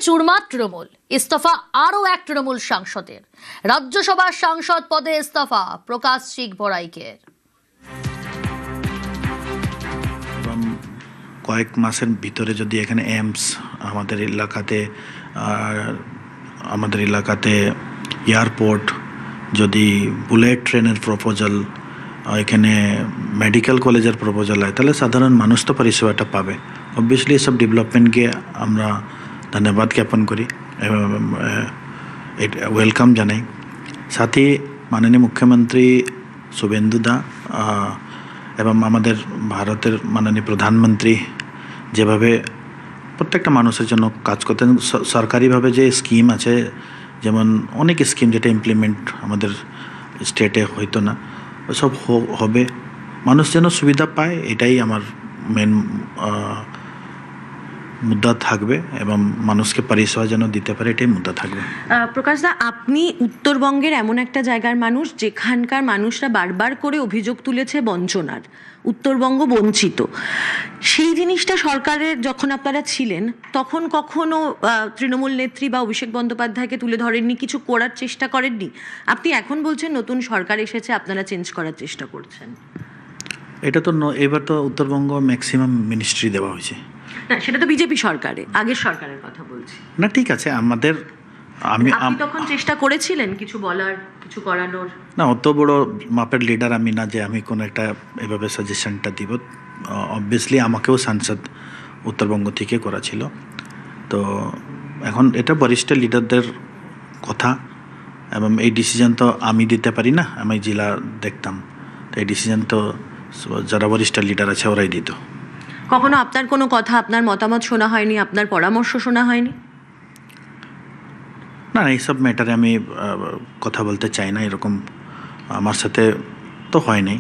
চুরমার তৃণমূল, ইস্তফা আরও এক তৃণমূল সাংসদের। রাজ্যসভার সাংসদ পদে ইস্তফা প্রকাশ সিং বড়াইকের। কয়েক মাসের ভিতরে যদি এখানে এইমস আমাদের এলাকাতে এয়ারপোর্ট, যদি বুলেট ট্রেনের প্রপোজাল, এখানে মেডিকেল কলেজের প্রপোজাল হয়, তাহলে সাধারণ মানুষ তো পরিষেবাটা পাবে। অবভিয়াসলি এসব ডেভেলপমেন্টকে আমরা ধন্যবাদ জ্ঞাপন করি এবং ওয়েলকাম জানাই। সাথে মাননীয় মুখ্যমন্ত্রী শুভেন্দু দা এবং আমাদের ভারতের মাননীয় প্রধানমন্ত্রী যেভাবে প্রত্যেকটা মানুষের জন্য কাজ করতেন, সরকারিভাবে যে স্কিম আছে, যেমন অনেক স্কিম যেটা ইমপ্লিমেন্ট আমাদের স্টেটে হইতো না, সব হবে, মানুষ যেন সুবিধা পায়, এটাই আমার মেন মুদ্রা থাকবে এবং মানুষকে পরিষেবা যেন দিতে পারে, এটাই মুদ্রা থাকবে। প্রকাশদা, আপনি উত্তরবঙ্গের এমন একটা জায়গার মানুষ যেখানকার মানুষরা বারবার করে অভিযোগ তুলেছে বঞ্চনার, উত্তরবঙ্গ বঞ্চিত। সেই জিনিসটা সরকারের যখন আপনারা ছিলেন তখন কখনো তৃণমূল নেত্রী বা অভিষেক বন্দ্যোপাধ্যায়কে তুলে ধরেননি, কিছু করার চেষ্টা করেননি? আপনি এখন বলছেন নতুন সরকার এসেছে, আপনারা চেঞ্জ করার চেষ্টা করছেন। এটা তো এবার তো উত্তরবঙ্গ ম্যাক্সিমাম মিনিস্ট্রি দেওয়া হয়েছে। না, সেটা তো বিজেপি সরকারে, আগের সরকারের কথা বলছি। না, ঠিক আছে, আপনি তখন চেষ্টা করেছিলেন কিছু বলার, কিছু করানোর? না, অত বড় মাপের লিডার আমি না যে আমি কোনো একটা এভাবে সাজেশনটা দিব। অবভিয়াসলি আমাকেও সাংসদ উত্তরবঙ্গ থেকে করা ছিল। তো এখন এটা বরিষ্ঠ লিডারদের কথা, এবং এই ডিসিশন তো আমি দিতে পারি না, আমি জেলা দেখতাম, তো এই ডিসিশন তো যারা বরিষ্ঠ লিডার আছে ওরাই দিত। কখনো আপনার কোনো কথা, আপনার মতামত শোনা হয়নি, আপনার পরামর্শ শোনা হয়নি? না, এইসব ম্যাটারে আমি কথা বলতে চাই না, এরকম আমার সাথে তো হয় নাই।